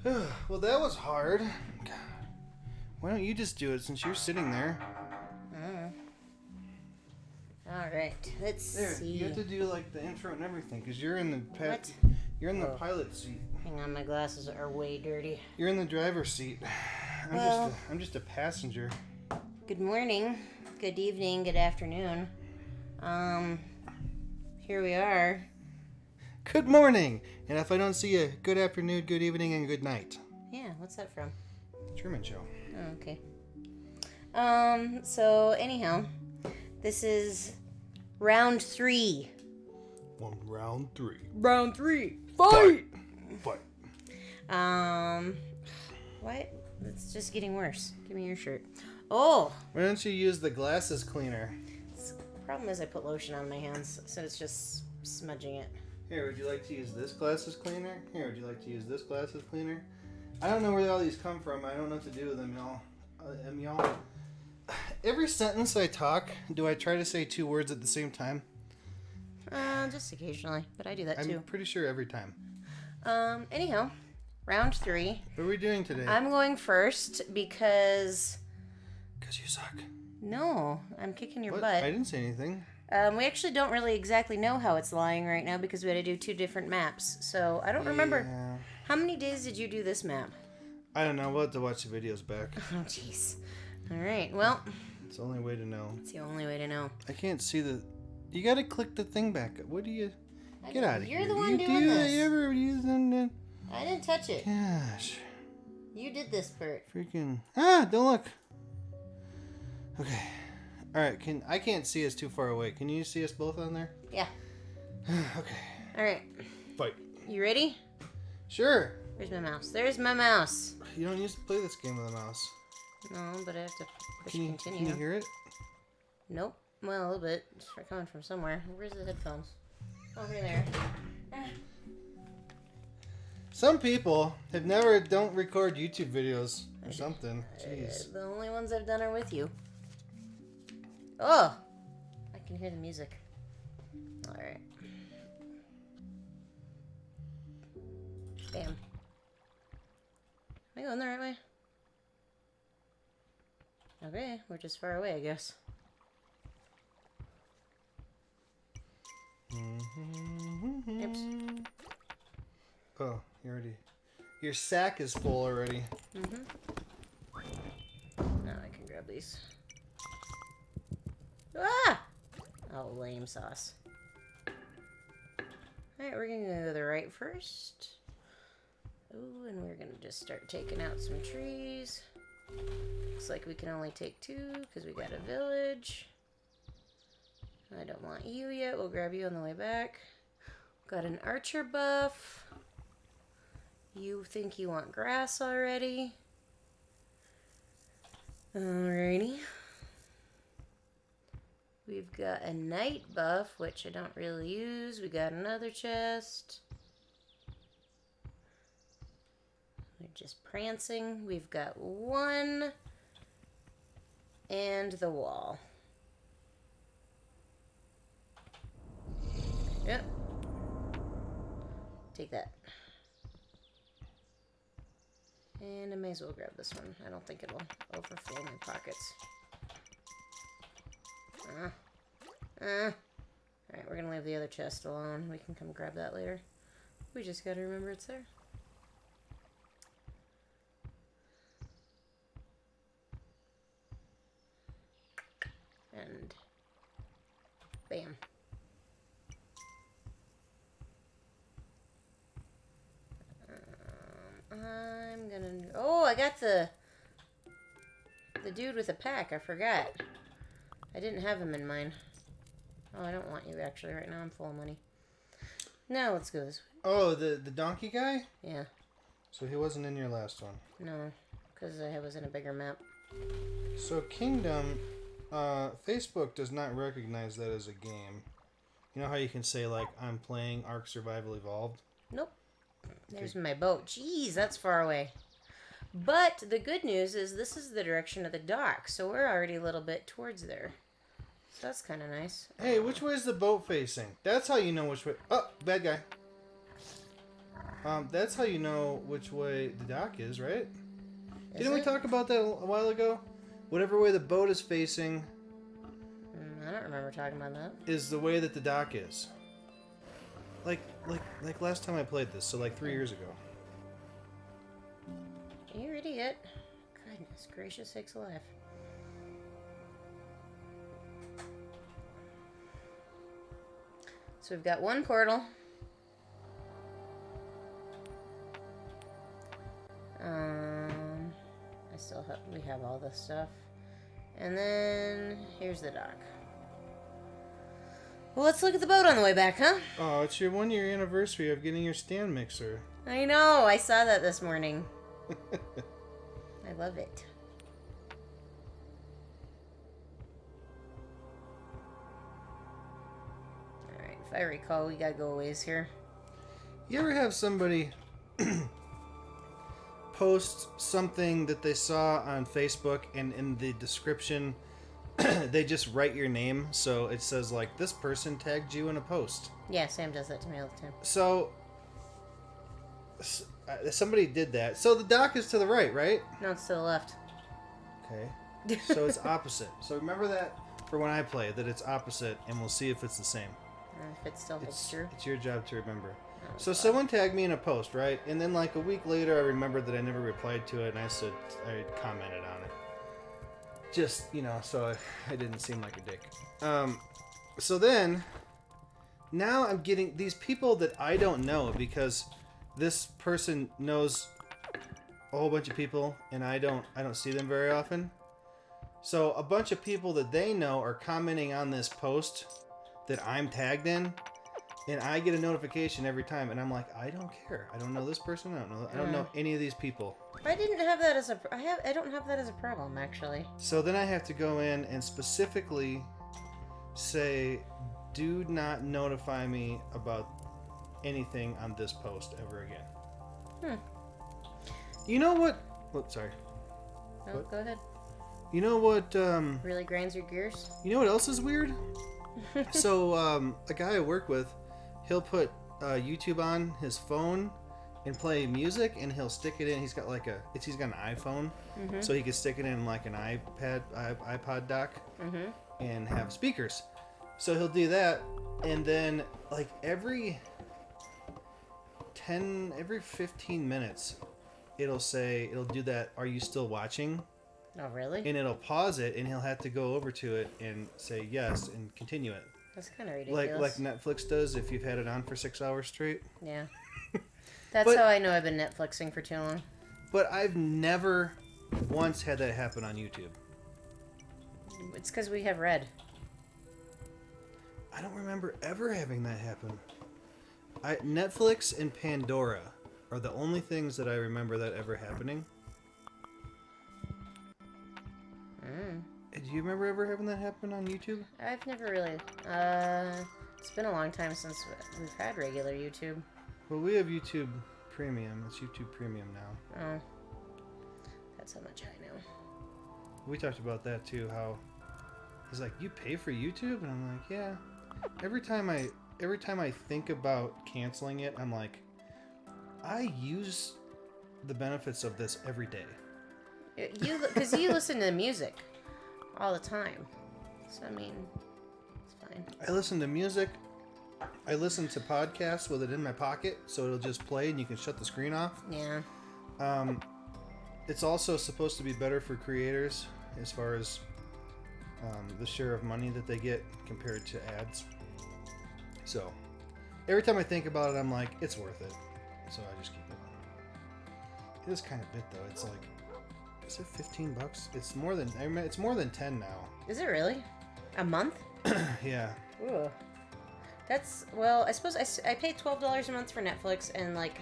Well, that was hard. God. Why don't you just do it since you're sitting there? Alright, let's see. You have to do like the intro and everything because you're in the You're in the pilot seat. Hang on, my glasses are way dirty. You're in the driver's seat. I'm just a passenger. Good morning, good evening, good afternoon. Here we are. Good morning, and if I don't see you, good afternoon, good evening, and good night. Yeah, what's that from? Truman Show. Oh, okay. So anyhow, this is round 3. Round 3. Round 3. Fight! What? It's just getting worse. Give me your shirt. Oh! Why don't you use the glasses cleaner? The problem is I put lotion on my hands, so it's just smudging it. Here, would you like to use this glasses cleaner? Here, would you like to use this glasses cleaner? I don't know where all these come from. I don't know what to do with them, y'all. Every sentence I talk, do I try to say 2 words at the same time? Just occasionally, but I do that too. I'm pretty sure every time. Anyhow, round 3. What are we doing today? I'm going first because... Because you suck. No, I'm kicking your What? butt. I didn't say anything. We actually don't really exactly know how it's lying right now because we had to do 2 different maps. So I don't remember. Yeah. How many days did you do this map? I don't know. We'll have to watch the videos back. Oh, jeez. All right. Well, It's the only way to know. it's the only way to know. I can't see the... You gotta click the thing back up. What do you... Get out of here. You're the one you doing do this. You ever using the... I didn't touch it. Gosh. You did this part. Freaking... Ah, don't look. Okay. Alright, I can't see us too far away. Can you see us both on there? Yeah. Okay. All right. Fight. You ready? Sure. Where's my mouse? There's my mouse. You don't used to play this game with a mouse. No, but I have to push Can continue. you hear it? Nope. Well, a little bit. It's coming from somewhere. Where's the headphones? Over there. Some people don't record YouTube videos or something. Jeez. The only ones I've done are with you. Oh! I can hear the music. Alright. Bam. Am I going the right way? Okay, we're just far away, I guess. Oops. Oh, your sack is full already. Now I can grab these. Ah! Oh, lame sauce. Alright, we're gonna go to the right first. Ooh, and we're gonna just start taking out some trees. Looks like we can only take 2 because we got a village. I don't want you yet. We'll grab you on the way back. Got an archer buff. You think you want grass already? Alrighty. We've got a night buff, which I don't really use. We got another chest. We're just prancing. We've got 1 and the wall. Yep. Take that. And I may as well grab this one. I don't think it'll overflow my pockets. Alright, we're gonna leave the other chest alone. We can come grab that later. We just gotta remember it's there. And bam. I'm gonna... Oh, I got the dude with a pack. I forgot. I didn't have him in mind. Oh, I don't want you actually right now. I'm full of money. Now let's go this way. Oh, the donkey guy? Yeah. So he wasn't in your last one. No, because I was in a bigger map. So Kingdom, Facebook does not recognize that as a game. You know how you can say, like, I'm playing Ark Survival Evolved? Nope. There's my boat. Jeez, that's far away. But the good news is this is the direction of the dock, so we're already a little bit towards there. So that's kind of nice. Hey, which way is the boat facing? That's how you know which way. Oh, bad guy. That's how you know which way the dock is, right? Didn't it? we talk about that a while ago? Whatever way the boat is facing I don't remember talking about that. is the way that the dock is. Like last time I played this, so like 3 years ago. You idiot. Goodness gracious sakes alive. So we've got one portal. We have all this stuff. And then here's the dock. Well, let's look at the boat on the way back, huh? Oh, it's your 1 year anniversary of getting your stand mixer. I know, I saw that this morning. I love it. Alright, if I recall, we gotta go a ways here. You ever have somebody post something that they saw on Facebook and in the description they just write your name, so it says like, this person tagged you in a post? Yeah, Sam does that to me all the time. So somebody did that. So the dock is to the right, right? No, it's to the left. Okay. So it's opposite. So remember that for when I play, that it's opposite, and we'll see if it's the same. If it still holds true. It's your job to remember. Oh, So God. someone tagged me in a post, right? And then like a week later, I remembered that I never replied to it, and I commented on it. Just, so I didn't seem like a dick. So then, now I'm getting these people that I don't know, because this person knows a whole bunch of people, and I don't see them very often. So a bunch of people that they know are commenting on this post that I'm tagged in, and I get a notification every time, and I'm like, I don't care. I don't know this person. I don't know any of these people. I didn't have that as I don't have that as a problem, actually. So then I have to go in and specifically say, do not notify me about anything on this post ever again. You know what? Whoops, sorry. No, What? go ahead. You know what? Really grinds your gears? You know what else is weird? So a guy I work with, he'll put YouTube on his phone and play music, and he'll stick it in. He's got he's got an iPhone, so he can stick it in like an iPod dock, and have speakers. So he'll do that, and then like every 15 minutes, it'll do that. Are you still watching? Oh, really? And it'll pause it, and he'll have to go over to it and say yes and continue it. That's kind of ridiculous. Like Netflix does if you've had it on for 6 hours straight. Yeah. That's how I know I've been Netflixing for too long. But I've never once had that happen on YouTube. It's because we have Red. I don't remember ever having that happen. Netflix and Pandora are the only things that I remember that ever happening. Do you remember ever having that happen on YouTube? I've never really. It's been a long time since we've had regular YouTube. Well, we have YouTube Premium. It's YouTube Premium now. Oh. That's how much I know. We talked about that too, how he's like, you pay for YouTube? And I'm like, yeah. Every time I think about canceling it, I'm like, I use the benefits of this every day. Because you listen to music all the time. So, I mean, it's fine. I listen to music. I listen to podcasts with it in my pocket, so it'll just play and you can shut the screen off. Yeah. It's also supposed to be better for creators as far as the share of money that they get compared to ads. So, every time I think about it, I'm like, it's worth it. So I just keep it. It is kind of bit though. It's like, is it $15? It's more than 10 now. Is it really? A month? Yeah. Ooh. That's, well, I suppose I pay $12 a month for Netflix and like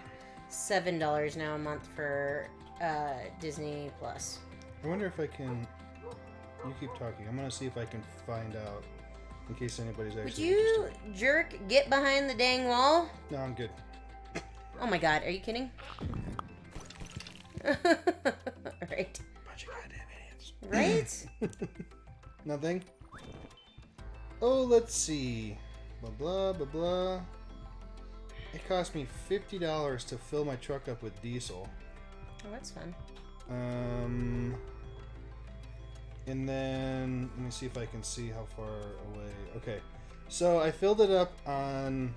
$7 now a month for Disney Plus. I wonder if I can. You keep talking. I'm gonna see if I can find out in case anybody's actually. Would you jerk get behind the dang wall? No, I'm good. Oh my God, are you kidding? Right. Bunch of goddamn Right? idiots. Nothing. Oh, let's see. Blah blah blah blah. It cost me $50 to fill my truck up with diesel. Oh, that's fun. And then let me see if I can see how far away. Okay, so I filled it up on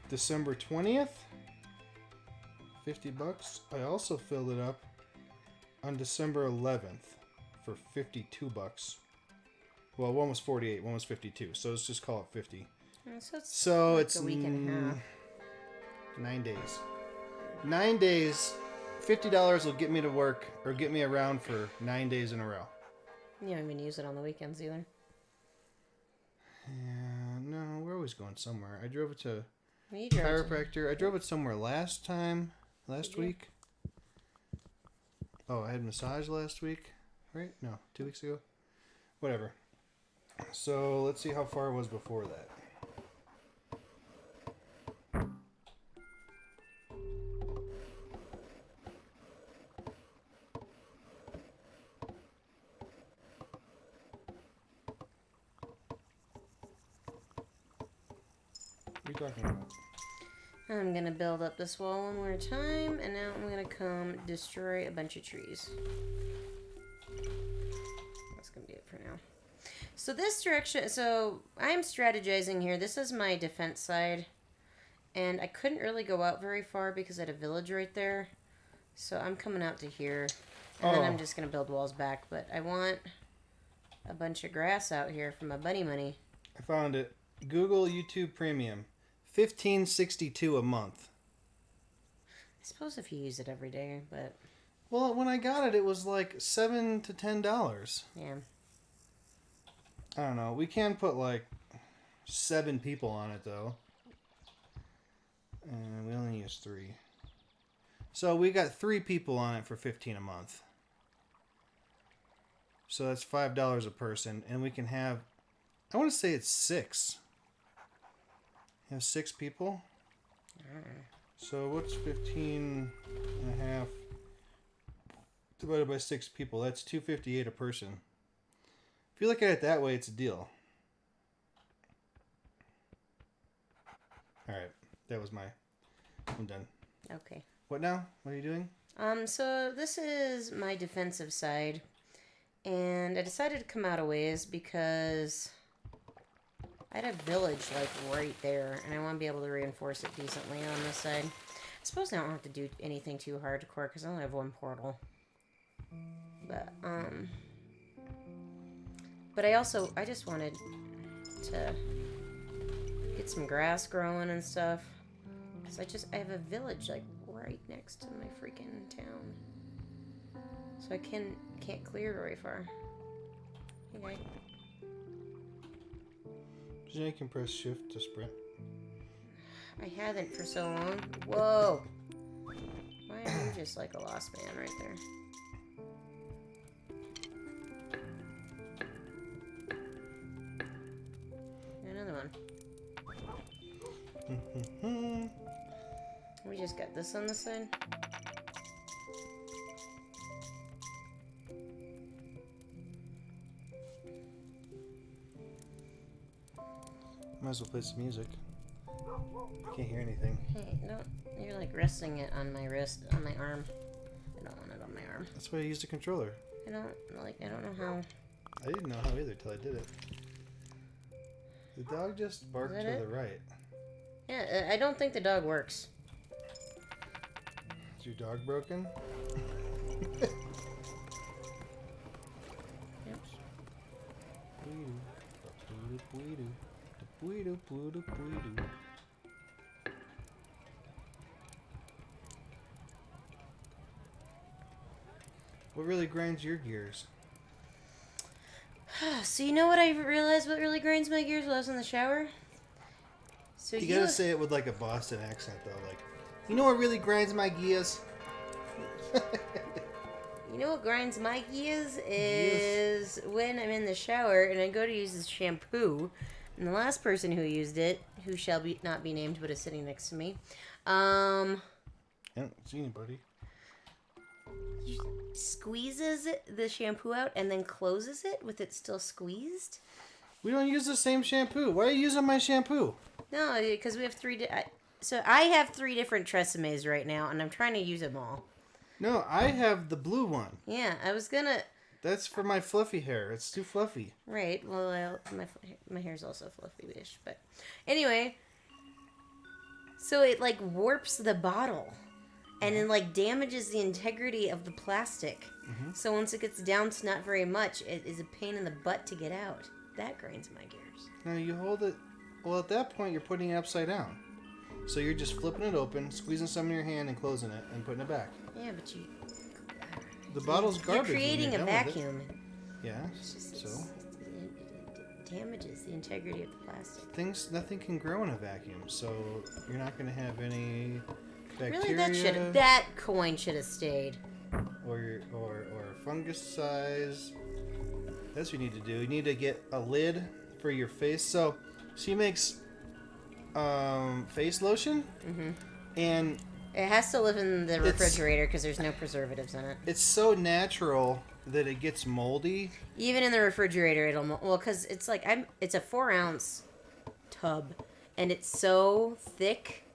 December 20th. $50. I also filled it up on December 11th for $52. Well, one was 48, one was 52. So let's just call it 50. So it's a week and a half. 9 days. 9 days. $50 will get me to work or get me around for 9 days in a row. You don't even use it on the weekends either. Yeah, no, we're always going somewhere. I drove it to You drove chiropractor. I drove it somewhere last week. Oh, I had massage last week, right? No, 2 weeks ago. Whatever. So let's see how far it was before that. What are you talking about? I'm gonna build up this wall one more time, and now I'm gonna come destroy a bunch of trees. That's gonna be it for now. So this direction, so I'm strategizing here. This is my defense side, and I couldn't really go out very far because I had a village right there. So I'm coming out to here, and then I'm just gonna build walls back. But I want a bunch of grass out here for my bunny money. I found it. Google YouTube Premium. $15.62 a month. I suppose if you use it every day, but Well, when I got it, it was like $7 to $10. yeah. I don't know. We can put like 7 people on it though, and we only use 3. So we got 3 people on it for $15 a month. So that's $5 a person, and we can have. I want to say it's 6. Have 6 people. So what's 15 and a half divided by 6 people? That's $2.58 a person. If you look at it that way, it's a deal. All right, that was I'm done. Okay. What now? What are you doing? So this is my defensive side, and I decided to come out a ways because I had a village like right there, and I want to be able to reinforce it decently on this side. I suppose I don't have to do anything too hardcore because I only have 1 portal. But I just wanted to get some grass growing and stuff, because I have a village like right next to my freaking town, so I can't clear very far. Okay. Did you know you can press shift to sprint? I haven't for so long. Whoa! Why am I just like a lost man right there? Another one. We just got this on the side. Might as well play some music. Can't hear anything. Hey, no, you're like resting it on my wrist, on my arm. I don't want it on my arm. That's why I used a controller. I don't know how. I didn't know how either till I did it. The dog just barked to the right. Yeah, I don't think the dog works. Is your dog broken? Yep. What really grinds your gears? So you know what I realized? What really grinds my gears while I was in the shower? So You gotta say it with like a Boston accent though, like, you know what really grinds my gears? You know what grinds my gears is when I'm in the shower and I go to use this shampoo, and the last person who used it, who shall not be named but is sitting next to me, I don't see anybody. squeezes the shampoo out and then closes it with it still squeezed. We don't use the same shampoo. Why are you using my shampoo? No, because we have so I have 3 different Tresemes right now, and I'm trying to use them all. No, I have the blue one. Yeah, I was gonna... That's for my fluffy hair. It's too fluffy. Right, well, my hair's also fluffy-ish, but... Anyway, so it, like, warps the bottle, and it, like, damages the integrity of the plastic. Mm-hmm. So once it gets down to not very much, it is a pain in the butt to get out. That grinds my gears. Now you hold it... Well, at that point, you're putting it upside down. So you're just flipping it open, squeezing some in your hand and closing it, and putting it back. Yeah, but you... The bottle's garbage. You're creating a vacuum. Yeah, so... It damages the integrity of the plastic. Nothing can grow in a vacuum, so you're not going to have any bacteria. Really, that coin should have stayed. Or fungus size. That's what you need to do. You need to get a lid for your face. So she makes face lotion, and it has to live in the refrigerator because there's no preservatives in it. It's so natural that it gets moldy. Even in the refrigerator, well, because it's like it's a 4-ounce tub, and it's so thick.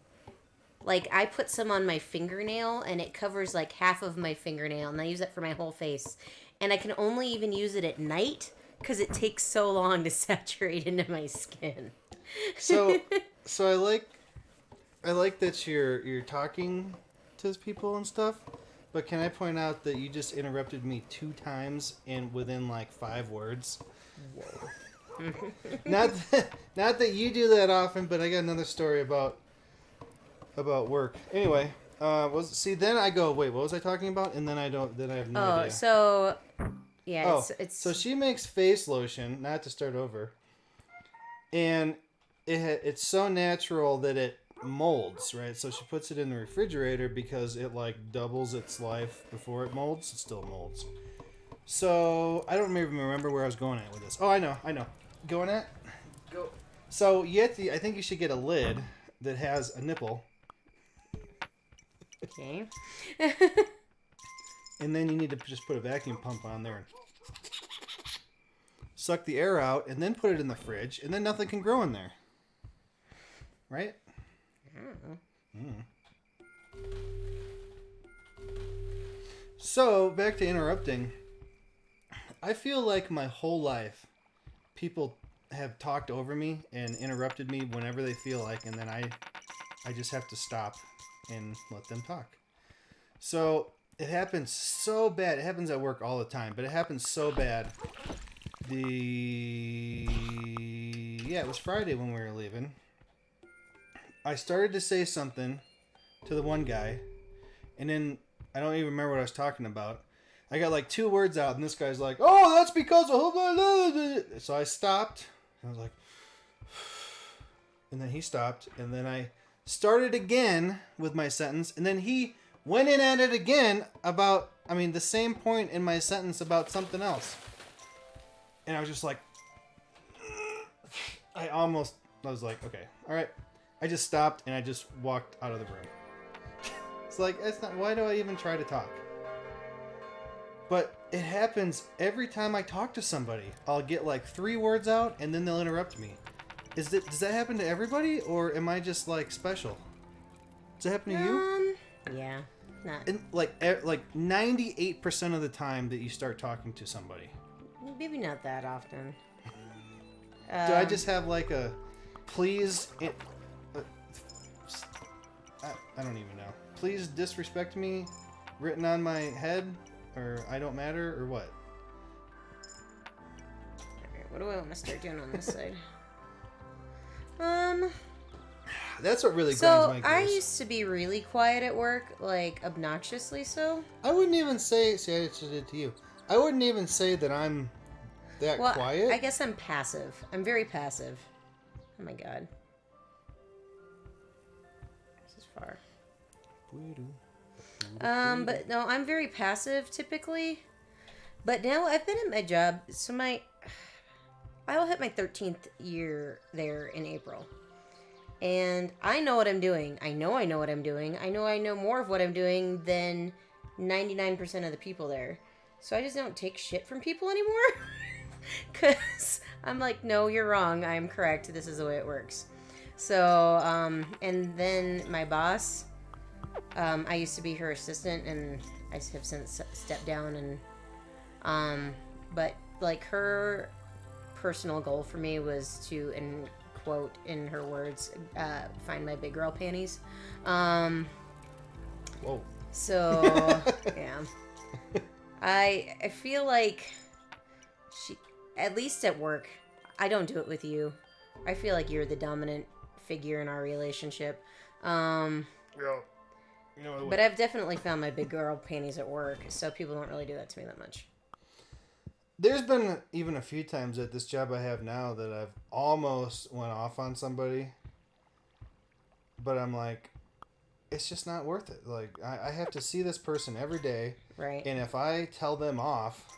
Like, I put some on my fingernail, and it covers like half of my fingernail, and I use it for my whole face. And I can only even use it at night because it takes so long to saturate into my skin. So I like that you're talking to people and stuff, but can I point out that you just interrupted me 2 times and within like 5 words? Whoa. not that you do that often, but I got another story about work. Anyway, then I go, wait, what was I talking about? And then I have no idea. So yeah, it's so she makes face lotion, not to start over, and it's so natural that it molds, right? So she puts it in the refrigerator because it like doubles its life before it molds. It still molds. So I don't even remember where I was going at with this. Oh, I know. Go. So I think you should get a lid that has a nipple. Okay. And then you need to just put a vacuum pump on there and suck the air out, and then put it in the fridge, and then nothing can grow in there. Right? So, back to interrupting. I feel like my whole life, people have talked over me and interrupted me whenever they feel like, and then I just have to stop and let them talk. So, it happens so bad. It happens at work all the time, but it happens so bad. It was Friday when we were leaving. I started to say something to the one guy, and then I don't even remember what I was talking about. I got like 2 words out, and this guy's like, "Oh, that's because of..." So I stopped. I was like, and then he stopped, and then I started again with my sentence, and then he went in at it again about, the same point in my sentence about something else. And I was just like, I was like, okay, all right. I just stopped and I just walked out of the room. It's like, why do I even try to talk? But it happens every time I talk to somebody. I'll get like 3 words out and then they'll interrupt me. Does that happen to everybody, or am I just like special? Does it happen to you? Yeah. Not. And like 98% of the time that you start talking to somebody. Maybe not that often. Do I just have like a please... I don't even know. Please disrespect me written on my head, or I don't matter, or what? Alright, what do I want to start doing on this side? That's what really grinds my gears. So, I used to be really quiet at work, like, obnoxiously so. I wouldn't even say... See, I just did it to you. I wouldn't even say that I'm that quiet. I guess I'm passive. I'm very passive. Oh my god. This is far. But no, I'm very passive typically. But now I've been at my job, so I will hit my 13th year there in April. And I know what I'm doing. I know what I'm doing. I know more of what I'm doing than 99% of the people there. So I just don't take shit from people anymore. Because I'm like, no, you're wrong. I'm correct. This is the way it works. So, and then my boss, I used to be her assistant, and I have since stepped down. And, but like her personal goal for me was to, and quote in her words, find my big girl panties. Whoa. So yeah, I feel like she, at least at work, I don't do it with you. I feel like you're the dominant figure in our relationship. Yeah. You know what? But I've definitely found my big girl panties at work, so people don't really do that to me that much. There's been even a few times at this job I have now that I've almost went off on somebody, but I'm like, it's just not worth it. Like, I have to see this person every day, Right. and if I tell them off,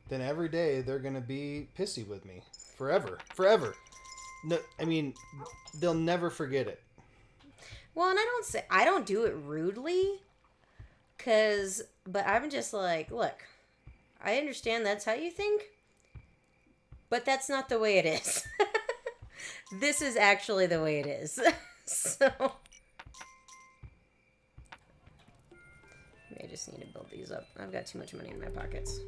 then every day they're gonna be pissy with me forever. No, I mean, they'll never forget it. Well, and I don't do it rudely, but I'm just like, look, I understand that's how you think, but that's not the way it is. This is actually the way it is. So, maybe I just need to build these up. I've got too much money in my pockets.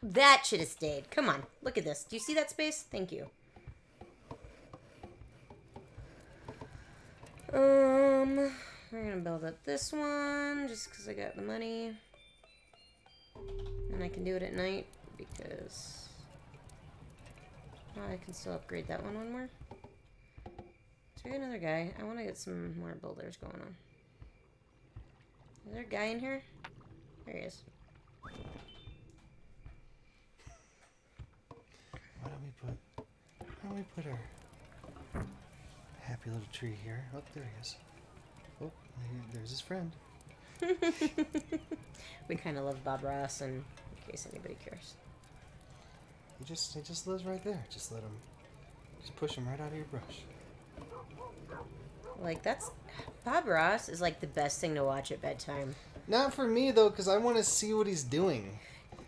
That should have stayed. Come on, look at this. Do you see that space? Thank you. We're gonna build up this one just because I got the money. And I can do it at night because I can still upgrade that one more. Is there another guy? I want to get some more builders going on. Is there a guy in here? There he is. Why don't we put our happy little tree here? Oh, there he is. Oh, there's his friend. We kind of love Bob Ross, and in case anybody cares. He just lives right there. Just push him right out of your brush. Like, Bob Ross is like the best thing to watch at bedtime. Not for me though, because I want to see what he's doing.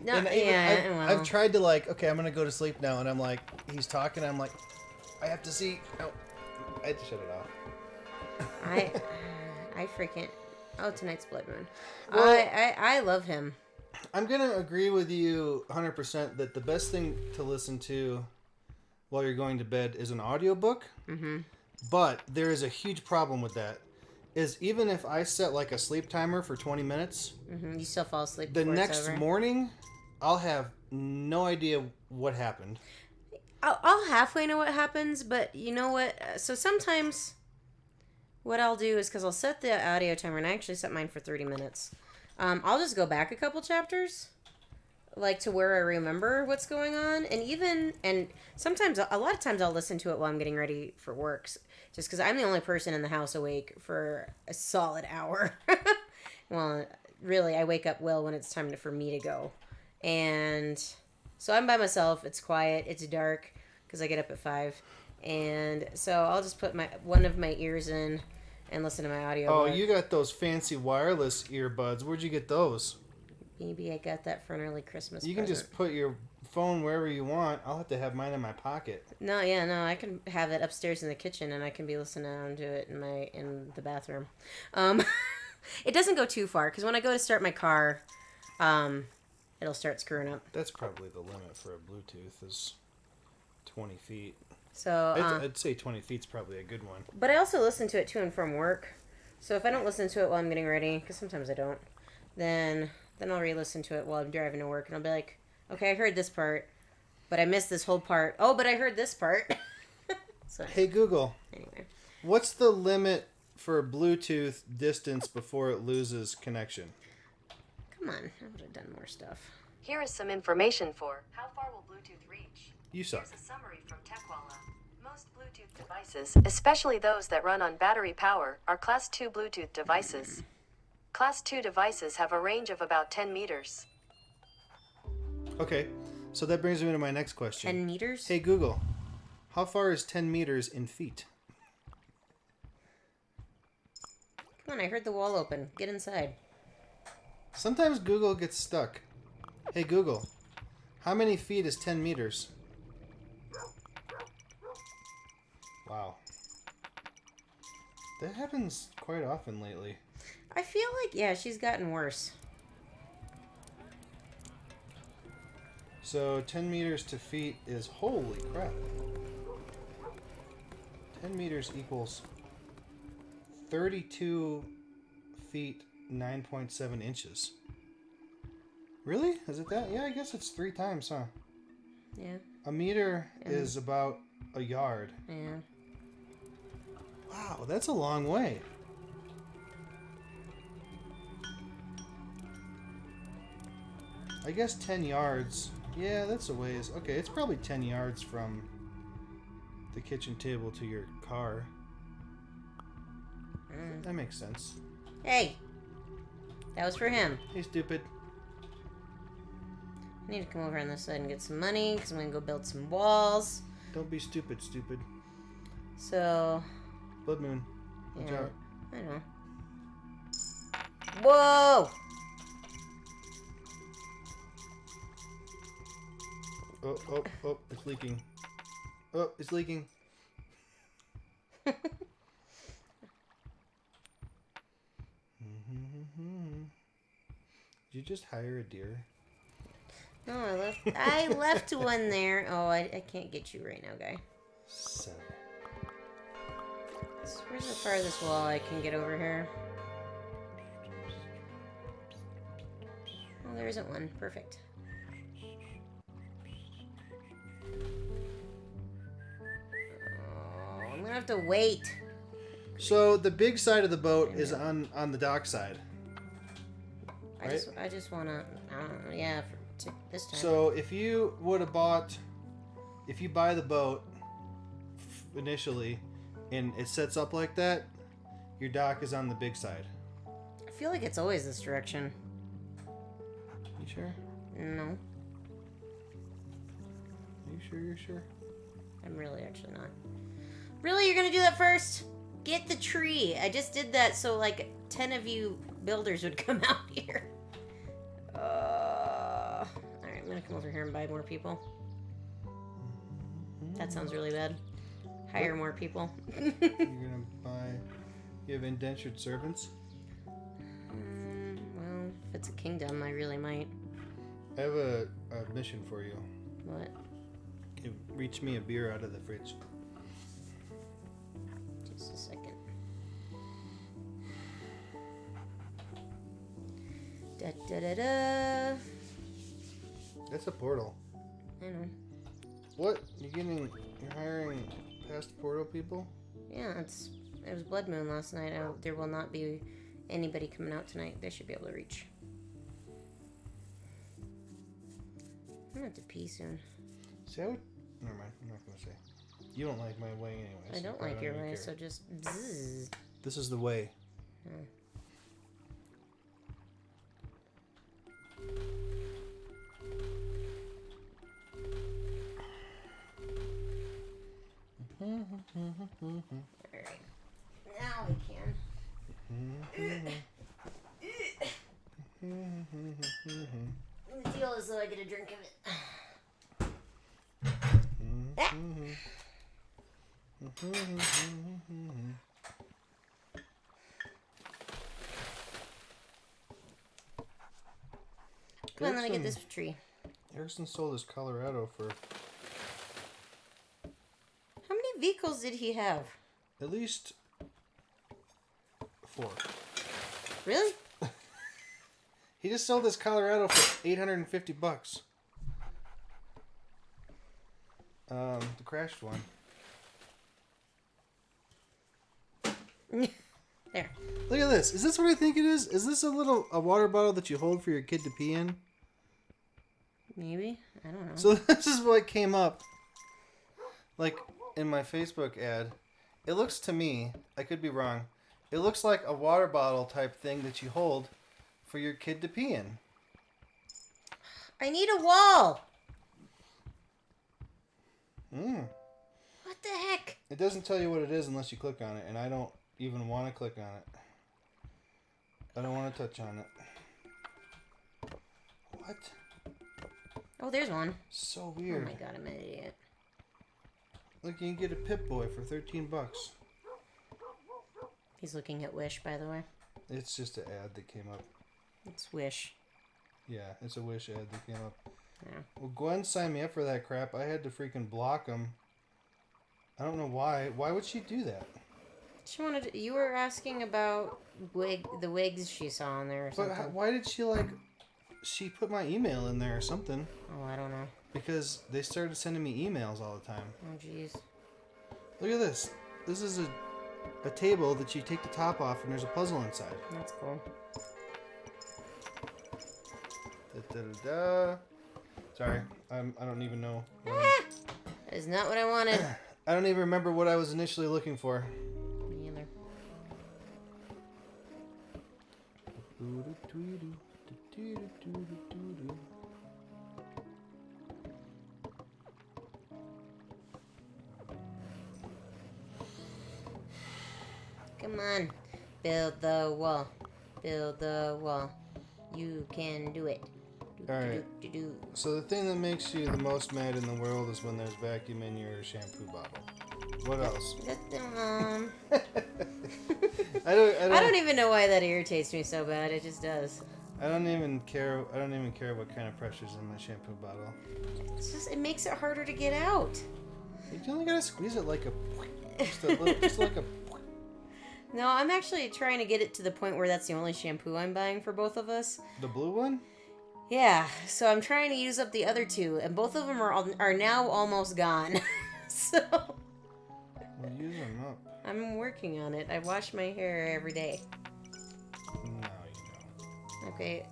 No, And yeah, I've tried to okay, I'm gonna go to sleep now, and I'm like, he's talking, I'm like, I have to see. No, I had to shut it off. I freaking. Oh, tonight's blood moon. Well, I love him. I'm gonna agree with you 100% that the best thing to listen to while you're going to bed is an audiobook. Mm-hmm. But there is a huge problem with that. Is even if I set like a sleep timer for 20 minutes, You still fall asleep. the before it's next over. morning, I'll have no idea what happened. I'll halfway know what happens, but you know what? So sometimes what I'll do is, because I'll set the audio timer, and I actually set mine for 30 minutes. I'll just go back a couple chapters, like to where I remember what's going on. And sometimes, a lot of times I'll listen to it while I'm getting ready for work, just because I'm the only person in the house awake for a solid hour. Well, really, I wake up when it's time for me to go. And so I'm by myself. It's quiet. It's dark because I get up at 5. And so I'll just put one of my ears in and listen to my audio. Oh, you got those fancy wireless earbuds. Where'd you get those? Maybe I got that for an early Christmas You can present. just put your phone wherever you want. I'll have to have mine in my pocket. No, I can have it upstairs in the kitchen, and I can be listening to it in the bathroom. It doesn't go too far because when I go to start my car, it'll start screwing up. That's probably the limit for a Bluetooth is 20 feet. So I'd say 20 feet's probably a good one. But I also listen to it to and from work. So if I don't listen to it while I'm getting ready, because sometimes I don't, then I'll re-listen to it while I'm driving to work, and I'll be like, okay, I heard this part, but I missed this whole part. Oh, but I heard this part. So Hey Google, anyway, what's the limit for Bluetooth distance before it loses connection? come on, I would have done more stuff. Here is some information for how far will Bluetooth reach. You suck. Here's a summary from TechWalla. Most Bluetooth devices, especially those that run on battery power, are Class 2 Bluetooth devices. Class 2 devices have a range of about 10 meters. Okay, so that brings me to my next question. 10 meters? Hey Google, how far is 10 meters in feet? Come on, I heard the wall open. Get inside. Sometimes Google gets stuck. Hey Google, how many feet is 10 meters? Wow. That happens quite often lately. I feel like, yeah, she's gotten worse. So 10 meters to feet is, holy crap. 10 meters equals 32 feet 9.7 inches. Really? Is it that? Yeah, I guess it's 3 times, huh? Yeah. A meter is about a yard. Yeah. Wow, that's a long way. I guess 10 yards. Yeah, that's a ways. Okay, it's probably 10 yards from the kitchen table to your car. That makes sense. Hey! That was for him. Hey, stupid. I need to come over on this side and get some money, because I'm going to go build some walls. Don't be stupid, stupid. So... Blood moon. Watch yeah, out. I know. Whoa! Oh, it's leaking. Oh, it's leaking. Did you just hire a deer? No, I left one there. Oh, I can't get you right now, guy. 7. So where's the farthest wall I can get over here? Oh, there isn't one. Perfect. Oh, I'm gonna have to wait. So the big side of the boat is on the dock side. Right? I just wanna, yeah, this time. So if you would have bought, if you buy the boat initially, and it sets up like that, your dock is on the big side. I feel like it's always this direction. You sure? No, Are you sure? You're sure? I'm really actually not. Really, you're gonna do that first? Get the tree. I just did that so like 10 of you builders would come out here. Alright, I'm gonna come over here and buy more people. That sounds really bad. Hire more people. You're gonna buy. You have indentured servants. Well, if it's a kingdom, I really might. I have a mission for you. What? You reach me a beer out of the fridge. Just a second. Da da da da. That's a portal. I know. What? You're hiring past portal people? Yeah, it was blood moon last night. There will not be anybody coming out tonight. They should be able to reach. I'm gonna have to pee soon. See, I would. Never mind. I'm not gonna say. You don't like my way anyways. I don't like your way, so just bzzz. This is the way. Alright. Now we can. The deal is though I get a drink of it. Come on, let me get this tree. Harrison sold his Colorado for How many vehicles did he have? at least 4. Really? He just sold his Colorado for $850. The crashed one. There. Look at this. Is this what I think it is? Is this a water bottle that you hold for your kid to pee in? Maybe? I don't know. So this is what came up. Like in my Facebook ad. It looks to me, I could be wrong, it looks like a water bottle type thing that you hold for your kid to pee in. I need a wall! What the heck? It doesn't tell you what it is unless you click on it, and I don't even want to click on it. I don't want to touch on it. What? Oh, there's one. So Oh weird. my god, I'm an idiot. Look, you can get a Pip-Boy for $13. He's looking at Wish, by the way. It's just an ad that came up. It's Wish. Yeah, it's a Wish ad that came up. Yeah. Well, Gwen signed me up for that crap. I had to freaking block him. I don't know why. Why would she do that? She wanted. You were asking about the wigs she saw on there or But something. why did she like? She put my email in there or something. Oh, I don't know. Because they started sending me emails all the time. Oh, jeez. Look at this. This is a table that you take the top off and there's a puzzle inside. That's cool. Da-da-da-da. Sorry, I don't even know. That is not what I wanted. I don't even remember what I was initially looking for. Me either. Come on. Build the wall. Build the wall. You can do it. Alright. So the thing that makes you the most mad in the world is when there's vacuum in your shampoo bottle. What else? I don't even know why that irritates me so bad. It just does. I don't even care what kind of pressure's in my shampoo bottle. It's just, it makes it harder to get out. You only gotta squeeze it like just like a. No, I'm actually trying to get it to the point where that's the only shampoo I'm buying for both of us. The blue one? Yeah, so I'm trying to use up the other two, and both of them are now almost gone. So Well, use them up. I'm working on it. I wash my hair every day. No, you Okay.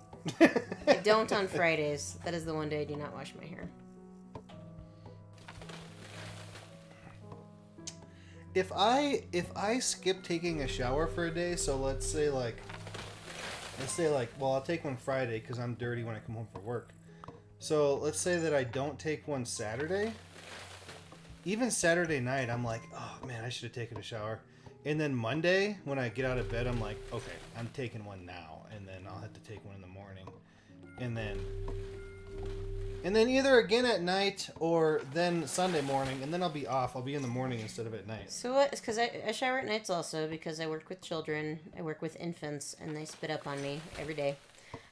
I don't on Fridays. That is the one day I do not wash my hair. If I skip taking a shower for a day, so let's say like, well, I'll take one Friday because I'm dirty when I come home from work. So let's say that I don't take one Saturday. Even Saturday night, I'm like, oh man, I should have taken a shower. And then Monday, when I get out of bed, I'm like, okay, I'm taking one now, and then I'll have to take one in the morning, and then either again at night or then Sunday morning, and then I'll be off. I'll be in the morning instead of at night. So what? Because I shower at nights also because I work with children. I work with infants, and they spit up on me every day.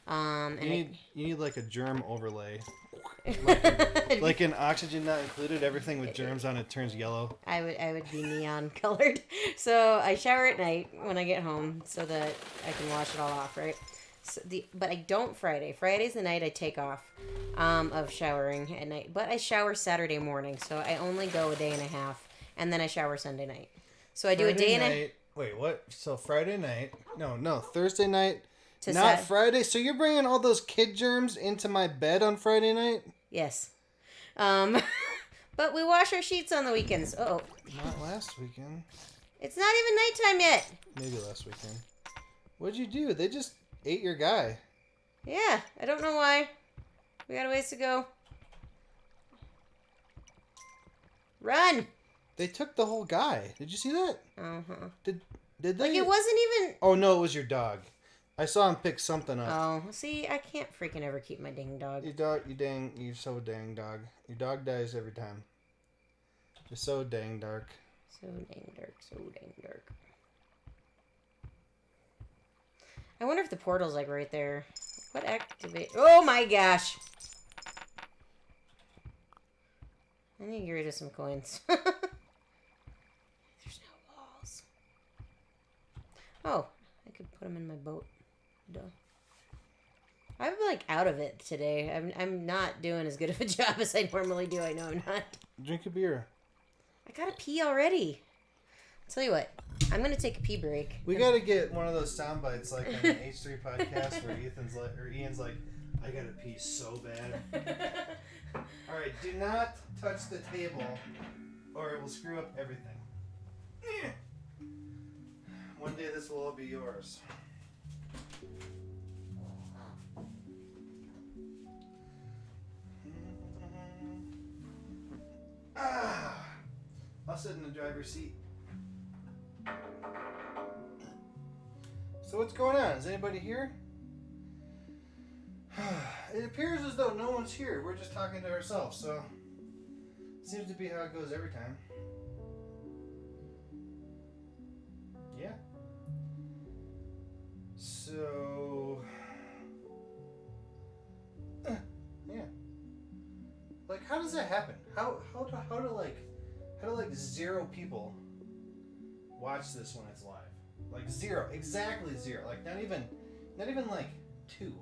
You need like a germ overlay. Like an oxygen not included, everything with germs on it turns yellow. I would be neon colored. So I shower at night when I get home so that I can wash it all off, right? So but I don't Friday. Friday's the night I take off of showering at night. But I shower Saturday morning, so I only go a day and a half, and then I shower Sunday night. So I do a day and a. Wait, what? So Friday night? No, Thursday night. To not Friday. So you're bringing all those kid germs into my bed on Friday night? Yes. But we wash our sheets on the weekends. Oh. Not last weekend. It's not even nighttime yet. Maybe last weekend. What'd you do? They just ate your guy. Yeah, I don't know why. We got a ways to go. Run! They took the whole guy. Did you see that? Uh-huh. Did they? Like, it wasn't even... Oh, no, it was your dog. I saw him pick something up. Oh, see, I can't freaking ever keep my dang dog. You're so dang dog. Your dog dies every time. You're so dang dark. So dang dark, so dang dark. I wonder if the portal's like right there. What activate? Oh my gosh! I need to get rid of some coins. There's no walls. Oh, I could put them in my boat. Duh. I'm like out of it today. I'm not doing as good of a job as I normally do. I know I'm not. Drink a beer. I gotta pee already. I'll tell you what. I'm gonna take a pee break. We gotta get one of those sound bites like on the H3 podcast where Ian's like, I gotta pee so bad. All right, do not touch the table, or it will screw up everything. One day this will all be yours. I'll sit in the driver's seat. So what's going on? Is anybody here? it appears as though no one's here. We're just talking to ourselves, so seems to be how it goes every time. Yeah. So, yeah. Like, how does that happen? How do like 0 people watch this when it's live? Like 0, exactly 0. Like not even like 2.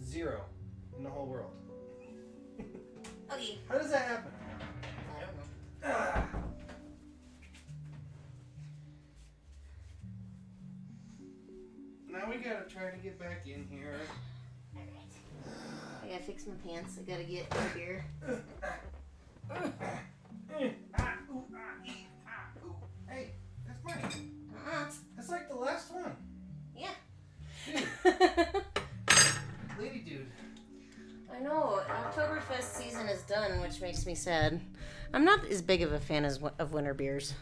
0 in the whole world. Okay. How does that happen? I don't know. Ah. Now we gotta try to get back in here. Alright. I gotta fix my pants. I gotta get my beer. Hey, that's mine. Uh-uh. That's like the last one. Yeah. Dude. Lady dude. I know. Oktoberfest season is done, which makes me sad. I'm not as big of a fan of winter beers.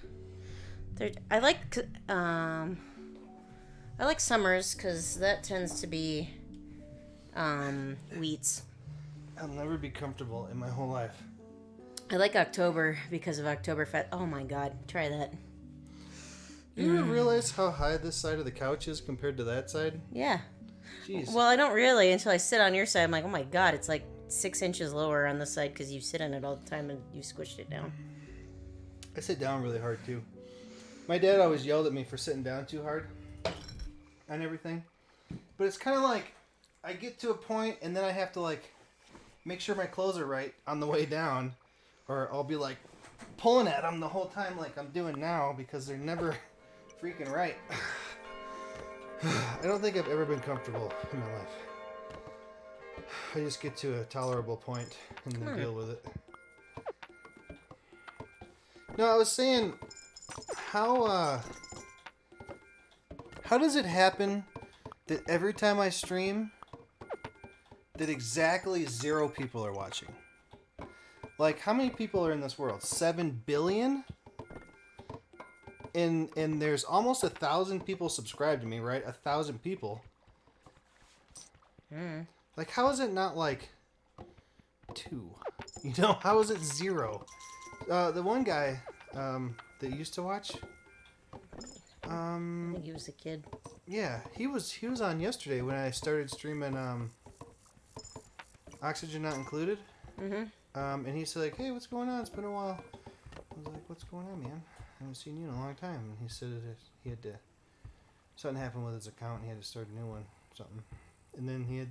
I like summers because that tends to be wheats. I'll never be comfortable in my whole life. I like October because of Oktoberfest. Oh my god, try that. You ever realize how high this side of the couch is compared to that side? Yeah. Jeez. Well, I don't really until I sit on your side. I'm like, oh my god, it's like 6 inches lower on this side because you sit on it all the time and you squished it down. I sit down really hard too. My dad always yelled at me for sitting down too hard on everything. But it's kind of like I get to a point and then I have to like make sure my clothes are right on the way down, or I'll be like pulling at them the whole time like I'm doing now because they're never freaking right. I don't think I've ever been comfortable in my life. I just get to a tolerable point and then deal with it. No, I was saying, how does it happen that every time I stream, that exactly 0 people are watching? Like, how many people are in this world? 7 billion? And there's almost 1,000 people subscribed to me, right? 1,000 people. Like, how is it not like 2? You know, how is it 0? The one guy that used to watch. I think he was a kid. Yeah, he was on yesterday when I started streaming Oxygen Not Included. And he's like, "Hey, what's going on? It's been a while." I was like, "What's going on, man? I haven't seen you in a long time." And he said he had to, something happened with his account and he had to start a new one, something. And then he had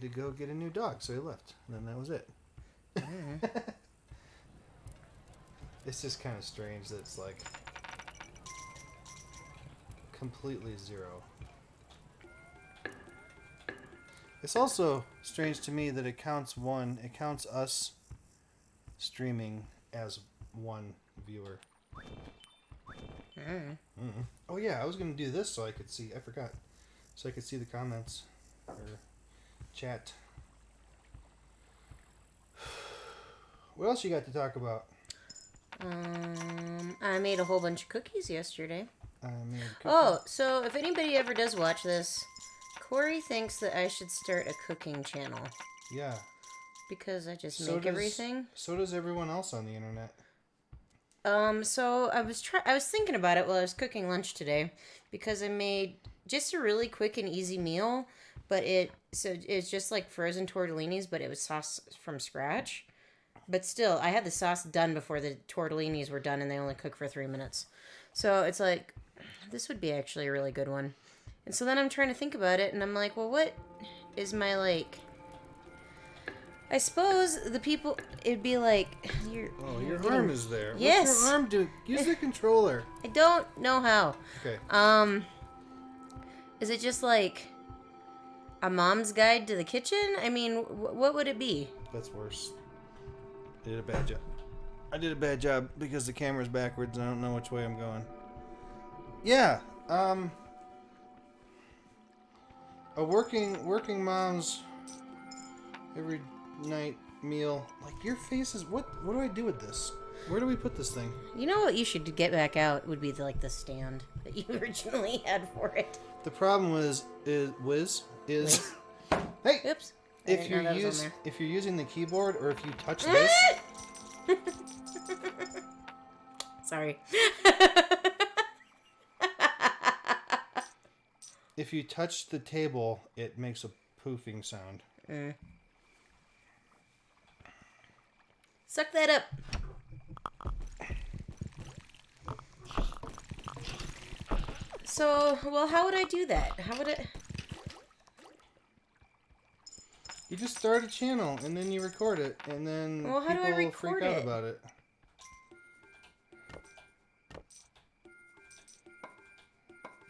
to go get a new dog, so he left. And then that was it. It's just kind of strange that it's like completely 0. It's also strange to me that it counts us streaming as 1 viewer. Oh yeah, I was gonna do this so I could see. I forgot. So I could see the comments or chat. What else you got to talk about? I made a whole bunch of cookies yesterday. I made cookies. Oh, so if anybody ever does watch this, Cory thinks that I should start a cooking channel. Yeah. Because I just make everything. So does everyone else on the internet. So I was thinking about it while I was cooking lunch today, because I made just a really quick and easy meal, but it's just like frozen tortellinis, but it was sauce from scratch. But still, I had the sauce done before the tortellinis were done, and they only cook for 3 minutes. So it's like, this would be actually a really good one. And so then I'm trying to think about it, and I'm like, well, what is my, like... I suppose the people, it'd be like... Your arm is there. Yes. What's your arm do? Use the controller. I don't know how. Okay. Is it just like a mom's guide to the kitchen? I mean, what would it be? That's worse. I did a bad job. I did a bad job because the camera's backwards and I don't know which way I'm going. Yeah. A working mom's every night meal. Like, your face is... What do I do with this? Where do we put this thing? You know what you should get back out would be the stand that you originally had for it. The problem is Hey! Oops. I didn't know that was on there. If you're using the keyboard or if you touch this, Sorry. if you touch the table, it makes a poofing sound. Suck that up. So, well, how would I do that? How would it... You just start a channel and then you record it, and then Well, how do I people freak record out it? about it.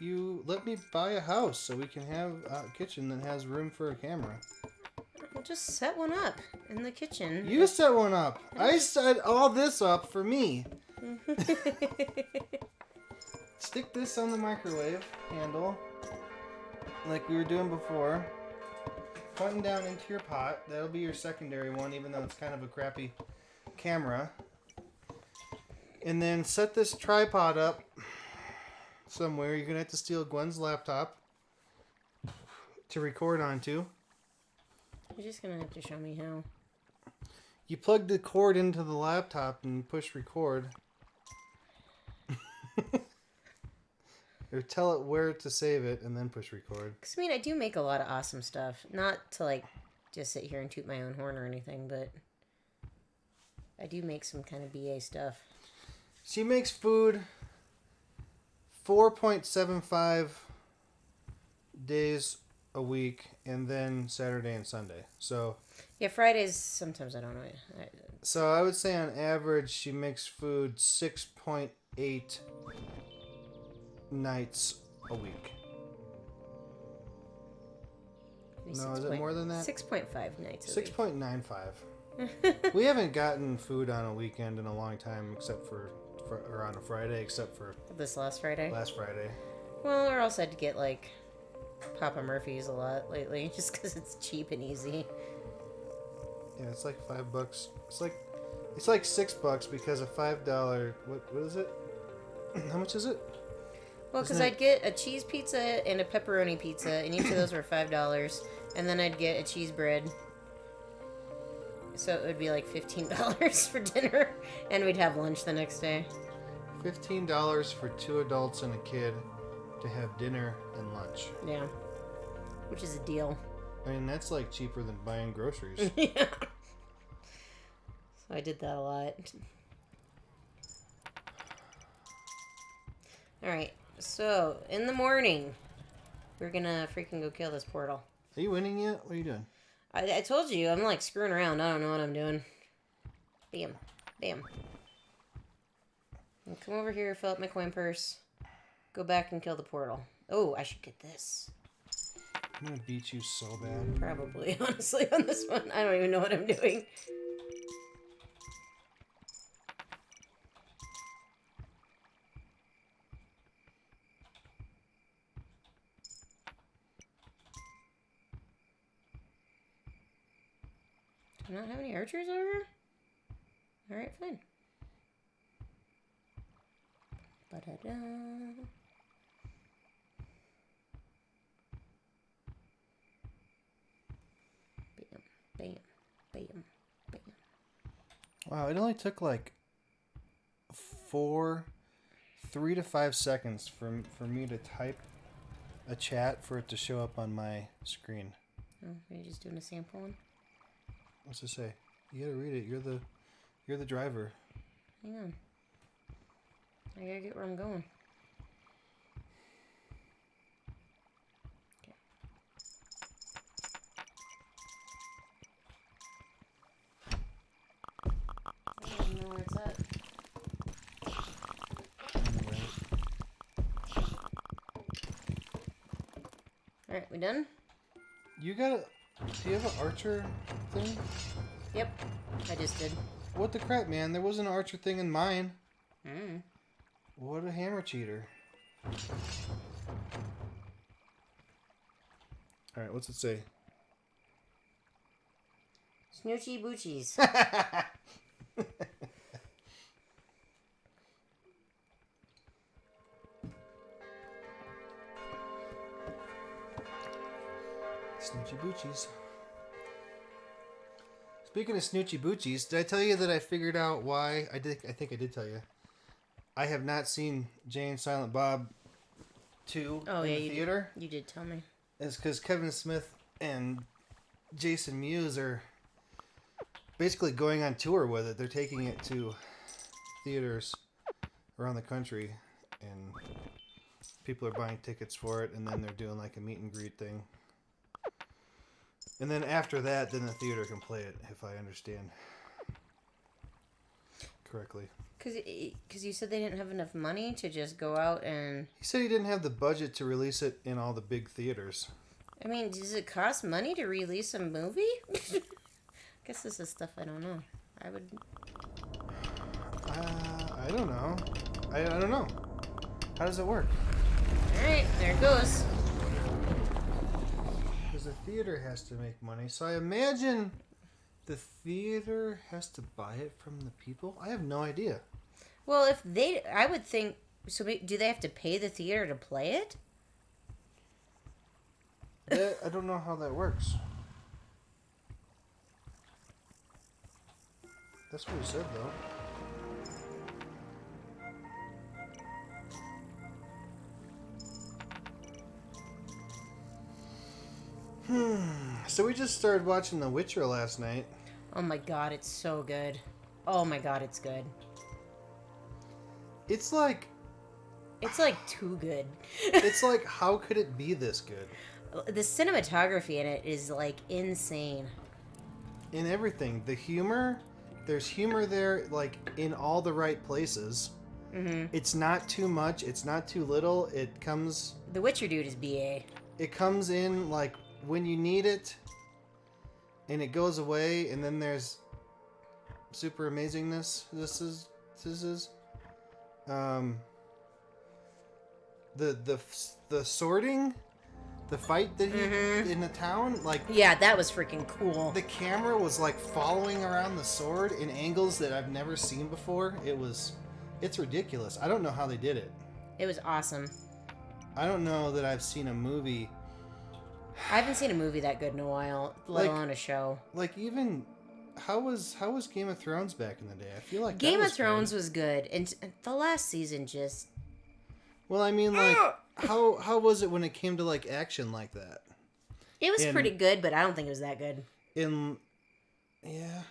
You let me buy a house so we can have a kitchen that has room for a camera. We'll just set one up in the kitchen. You set one up. I set all this up for me. Stick this on the microwave handle, like we were doing before. Button down into your pot. That'll be your secondary one, even though it's kind of a crappy camera. And then set this tripod up somewhere. You're gonna have to steal Gwen's laptop to record onto. You're just gonna have to show me how. You plug the cord into the laptop and push record. Or tell it where to save it and then push record. Because, I mean, I do make a lot of awesome stuff. Not to, like, just sit here and toot my own horn or anything, but I do make some kind of BA stuff. She makes food 4.75 days a week, and then Saturday and Sunday. So Yeah, Fridays, sometimes I don't know. so I would say on average she makes food 6.8 nights a week. No, is it more than that? 6.5 nights a week. 6.95. We haven't gotten food on a weekend in a long time, except for or on a Friday, except for This last Friday? last Friday. Well, or else I'd get, like, Papa Murphy's a lot lately, just because it's cheap and easy. Yeah, it's like $5. It's like $6 because a $5. What is it? How much is it? Well, because Isn't it- I'd get a cheese pizza and a pepperoni pizza, and each of those were $5, and then I'd get a cheese bread. So it would be like $15 for dinner, and we'd have lunch the next day. $15 for 2 adults and a kid to have dinner and lunch. Yeah. Which is a deal. I mean, that's like cheaper than buying groceries. Yeah. So I did that a lot. Alright, so in the morning, we're gonna freaking go kill this portal. Are you winning yet? What are you doing? I told you, I'm like screwing around. I don't know what I'm doing. Bam. Bam. And come over here, fill up my coin purse. Go back and kill the portal. Oh, I should get this. I'm gonna beat you so bad. Probably, honestly, on this one. I don't even know what I'm doing. Do I not have any archers over here? Alright, fine. Ba-da-da. Bam, bam, bam, bam. Wow, it only took like 3 to 5 seconds for me to type a chat for it to show up on my screen. Oh, are you just doing a sample one? What's it say? You gotta read it. You're the driver. Hang on. I gotta get where I'm going. Okay. I don't even know where it's at. Alright, we done? You gotta. Do you have an archer thing? Yep, I just did. What the crap, man? There wasn't an archer thing in mine. Mm. What a hammer cheater. Alright, what's it say? Snoochie boochies. Snoochie boochies. Speaking of Snoochie Boochies, did I tell you that I figured out why? I think I did tell you. I have not seen Jay and Silent Bob 2 in the theater. You did tell me. It's because Kevin Smith and Jason Mewes are basically going on tour with it. They're taking it to theaters around the country, and people are buying tickets for it, and then they're doing like a meet and greet thing. And then after that, then the theater can play it, if I understand correctly. Because you said they didn't have enough money to just go out and... He said he didn't have the budget to release it in all the big theaters. I mean, does it cost money to release a movie? I guess this is stuff I don't know. I would... I don't know. I don't know. How does it work? Alright, there it goes. Because the theater has to make money, so I imagine the theater has to buy it from the people? I have no idea. Well, I would think, so do they have to pay the theater to play it? I don't know how that works. That's what he said, though. So we just started watching The Witcher last night. Oh my god, it's so good. Oh my god, it's good. It's like too good. It's like, how could it be this good? The cinematography in it is like insane. In everything. The humor, there's humor there like in all the right places. Mm-hmm. It's not too much, it's not too little. It comes... The Witcher dude is BA. It comes in like when you need it, and it goes away, and then there's super amazingness. This is the sorting, the fight that he in the town, like, yeah, that was freaking cool. the camera was like following around the sword in angles that I've never seen before. It's ridiculous. I don't know how they did it. It was awesome. I don't know that I've seen a movie. I haven't seen a movie that good in a while, let alone a show. Like, even how was Game of Thrones back in the day? I feel like Game of Thrones was good, and the last season just... Well, I mean, like, how was it when it came to like action like that? It was pretty good, but I don't think it was that good. Yeah.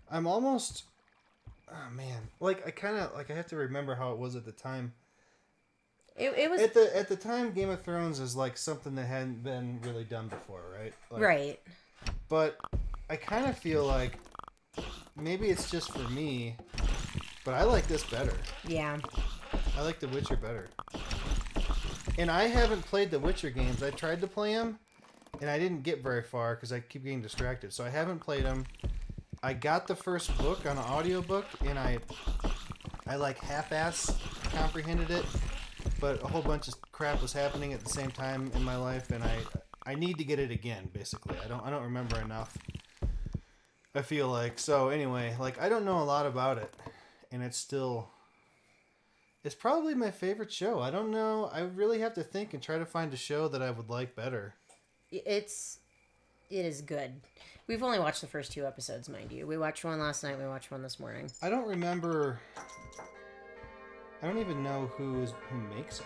I'm almost... Oh, man. Like, I have to remember how it was at the time. It was... At the time, Game of Thrones is, like, something that hadn't been really done before, right? Like, right. But I kind of feel like maybe it's just for me, but I like this better. Yeah. I like The Witcher better. And I haven't played the Witcher games. I tried to play them, and I didn't get very far because I keep getting distracted. So I haven't played them. I got the first book on an audiobook, and I like half-ass comprehended it, but a whole bunch of crap was happening at the same time in my life, and I need to get it again, basically. I don't remember enough, I feel like. So anyway, like, I don't know a lot about it, and it's probably my favorite show. I don't know. I really have to think and try to find a show that I would like better. It is good. We've only watched the first 2 episodes, mind you. We watched one last night. We watched one this morning. I don't remember. I don't even know who makes it.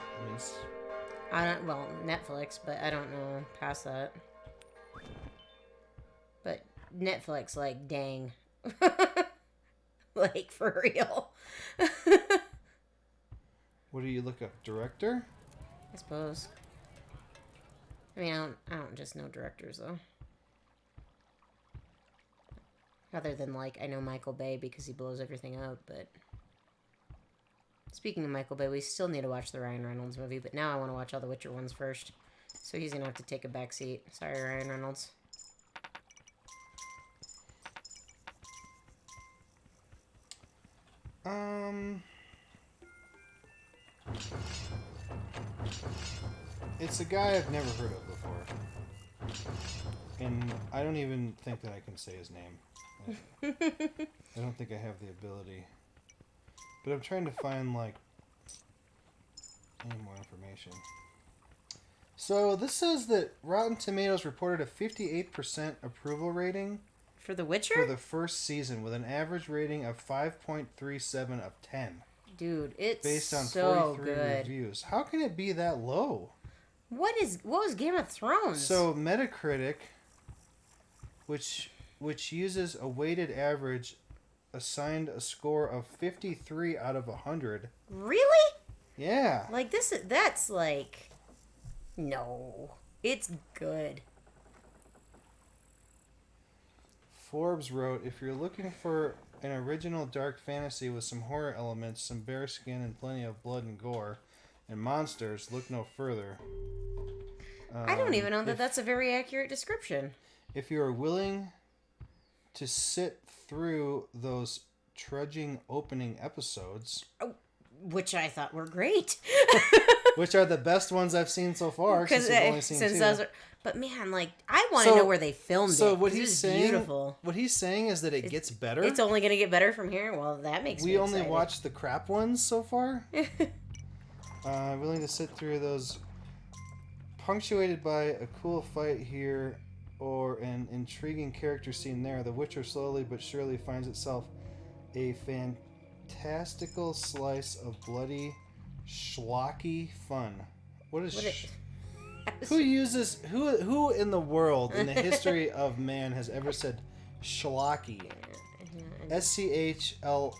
I mean, well, Netflix, but I don't know past that. But Netflix, like, dang. Like, for real. What do you look up? Director? I suppose. I mean, I don't just know directors, though. Other than, like, I know Michael Bay because he blows everything out, but... Speaking of Michael Bay, we still need to watch the Ryan Reynolds movie, but now I want to watch all the Witcher ones first. So he's going to have to take a back seat. Sorry, Ryan Reynolds. It's a guy I've never heard of before. And I don't even think that I can say his name. I don't think I have the ability. But I'm trying to find, like, any more information. So this says that Rotten Tomatoes reported a 58% approval rating For The Witcher? for the first season, with an average rating of 5.37 of 10. Dude, it's Based on so 43 good. reviews. How can it be that low? What was Game of Thrones? So Metacritic, which uses a weighted average, assigned a score of 53 out of 100. Really? Yeah. Like that's like, no, it's good. Forbes wrote, if you're looking for an original dark fantasy with some horror elements, some bare skin, and plenty of blood and gore, and monsters, look no further. I don't even know that that's a very accurate description. If you are willing to sit through those trudging opening episodes, Which I thought were great. which are the best ones I've seen so far, since I've only seen two. But man, like, I want to know where they filmed So it. what 'cause he's it's saying, beautiful. what he's saying is that it gets better. It's only gonna get better from here. Well, that makes me We only excited. watched the crap ones so far. Willing to sit through those, punctuated by a cool fight here or an intriguing character scene there. The Witcher slowly but surely finds itself a fantastical slice of bloody, schlocky fun. Who in the world in the history of man has ever said schlocky? SCHLOCKY.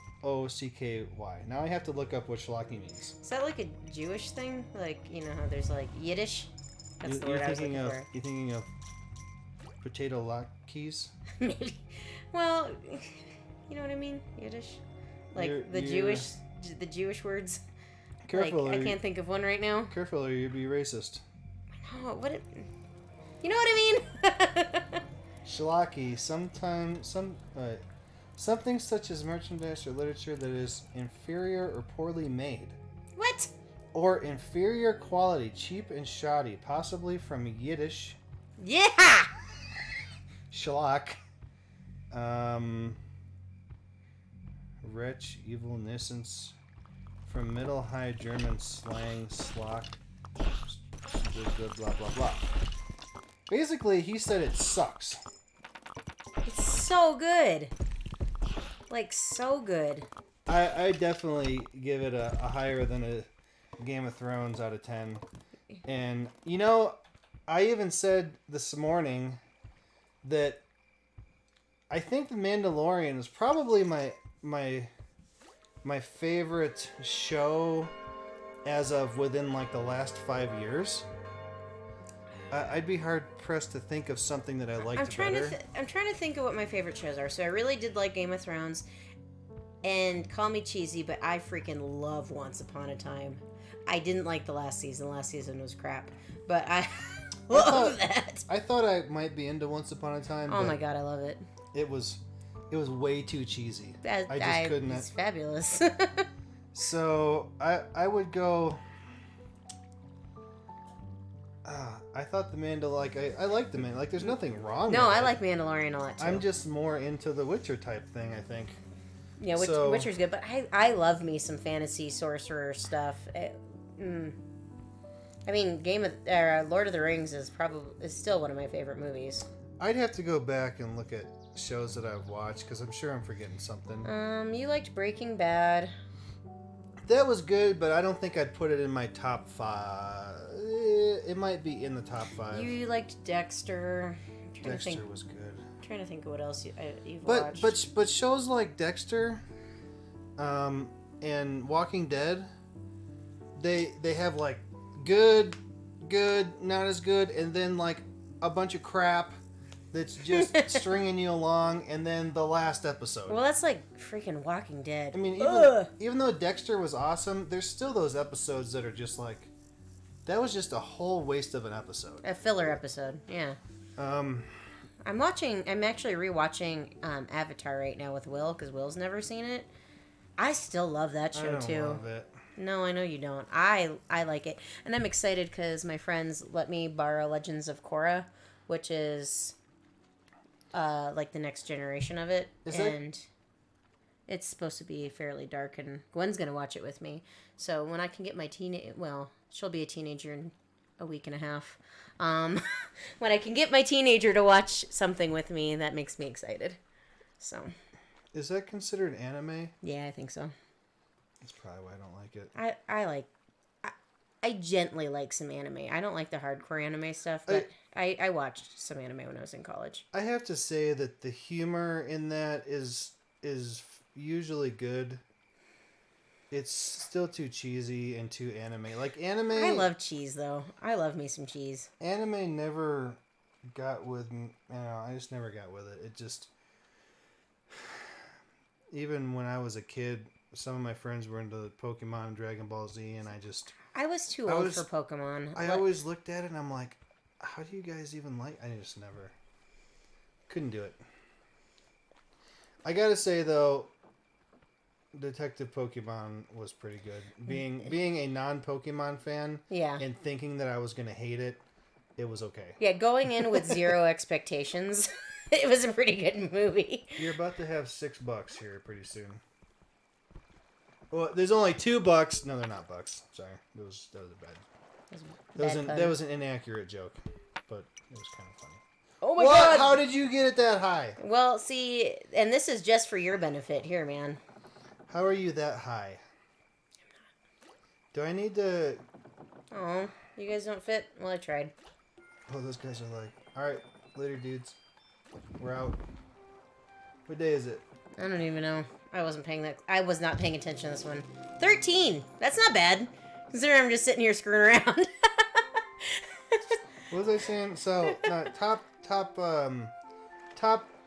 Now I have to look up what schlocky means. Is that like a Jewish thing? Like, you know how there's like Yiddish? That's the word I was looking for. You thinking of potato latkes? Maybe. Well, you know what I mean? Yiddish. Like the Jewish words. Careful, like, I can't think of one right now. Careful, or you'd be racist. Oh, you know what I mean? Schlocky, something such as merchandise or literature that is inferior or poorly made. What? Or inferior quality, cheap and shoddy, possibly from Yiddish. Yeah! Schlock. Wretch, evil, nuisance. From Middle High German slang, slock. Good, blah, blah, blah. Basically, he said it sucks. It's so good. Like, so good. I definitely give it a higher than a Game of Thrones out of 10. And, you know, I even said this morning that I think The Mandalorian is probably my favorite show as of within like the last 5 years. I'd be hard pressed to think of something that I liked better. I'm trying to think of what my favorite shows are. So I really did like Game of Thrones, and call me cheesy, but I freaking love Once Upon a Time. I didn't like the last season. The last season was crap, but I love that. I thought I might be into Once Upon a Time. Oh my god, I love it. It was way too cheesy. I just I couldn't. It's fabulous. So I would go. I thought the Mandalorian. I like the Mandalorian. Like, there's nothing wrong. No, with I it. like Mandalorian a lot too. I'm just more into the Witcher type thing, I think. Yeah, Witcher's good, but I love me some fantasy sorcerer stuff. I mean, Lord of the Rings is still one of my favorite movies. I'd have to go back and look at shows that I've watched because I'm sure I'm forgetting something. You liked Breaking Bad. That was good, but I don't think I'd put it in my top 5. It might be in the top 5. You liked Dexter. Dexter was good. I'm trying to think of what else you've watched. But shows like Dexter, and Walking Dead, they have like good, not as good, and then like a bunch of crap that's just stringing you along, and then the last episode. Well, that's like freaking Walking Dead. I mean, even though Dexter was awesome, there's still those episodes that are just like, that was just a whole waste of an episode. A filler episode, yeah. I'm actually rewatching Avatar right now with Will, because Will's never seen it. I still love that show, too. I don't love it. No, I know you don't. I like it. And I'm excited because my friends let me borrow Legends of Korra, which is like the next generation of it. It's supposed to be fairly dark, and Gwen's going to watch it with me. So when I can get my she'll be a teenager in a week and a half. When I can get my teenager to watch something with me, that makes me excited. So. Is that considered anime? Yeah, I think so. That's probably why I don't like it. I gently like some anime. I don't like the hardcore anime stuff, but I watched some anime when I was in college. I have to say that the humor in that is usually good. It's still too cheesy and too anime. Like anime, I love cheese though. I love me some cheese. Anime never got with me. I just never got with it. It just, even when I was a kid, some of my friends were into Pokemon and Dragon Ball Z, and I was too old for Pokemon. I always looked at it and I'm like, how do you guys even like? I just never couldn't do it. I gotta say though, Detective Pokemon was pretty good. Being a non-Pokemon fan, yeah, and thinking that I was gonna hate it, it was okay. Yeah, going in with zero expectations, it was a pretty good movie. You're about to have $6 here pretty soon. Well, there's only $2. No, they're not bucks. Sorry, that was a bad. That was an inaccurate joke, but it was kind of funny. Oh my god! How did you get it that high? Well, see, and this is just for your benefit here, man. How are you that high? Do I need to... Oh, you guys don't fit? Well, I tried. Oh, those guys are like, alright, later dudes. We're out. What day is it? I don't even know. I was not paying attention to this one. 13! That's not bad. Considering I'm just sitting here screwing around. What was I saying? So, top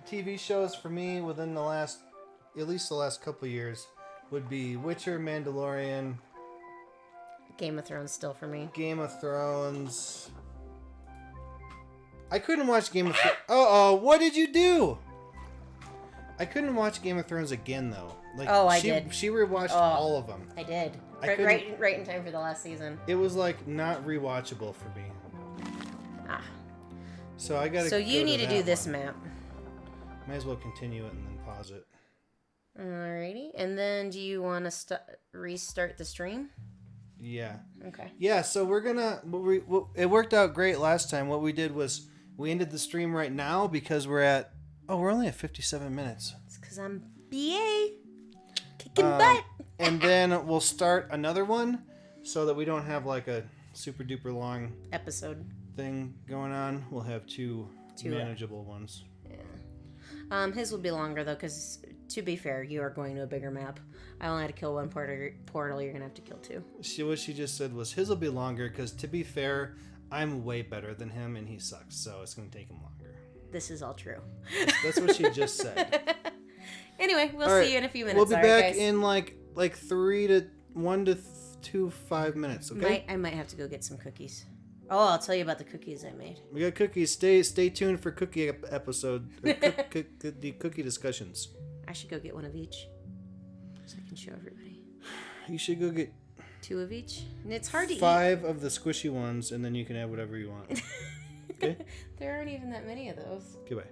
TV shows for me within at least the last couple years would be Witcher, Mandalorian, Game of Thrones still for me. Game of Thrones. I couldn't watch Game of Thrones. Uh-oh, what did you do? I couldn't watch Game of Thrones again, though. Like, I did. She rewatched all of them. I did. Right in time for the last season. It was, like, not rewatchable for me. Ah. So I gotta. So you need to do this map. Might as well continue it and then pause it. Alrighty. And then do you want to restart the stream? Yeah. Okay. Yeah, so we're gonna... It worked out great last time. What we did was we ended the stream right now because we're at... Oh, we're only at 57 minutes. It's because I'm BA. Kicking butt. And then we'll start another one so that we don't have like a super duper long episode thing going on. We'll have two manageable ones. Yeah. His will be longer though because... To be fair, you are going to a bigger map. I only had to kill one portal. You're going to have to kill 2. What she just said was his will be longer because, to be fair, I'm way better than him and he sucks, so it's going to take him longer. This is all true. That's what she just said. Anyway, we'll see you in a few minutes. We'll be back in like 1 to 5 minutes, okay? I might have to go get some cookies. Oh, I'll tell you about the cookies I made. We got cookies. Stay tuned for cookie episode. The cookie discussions. I should go get one of each, so I can show everybody. You should go get 2 of each. And it's hard to 5 of the squishy ones, and then you can have whatever you want. Okay? There aren't even that many of those. Goodbye.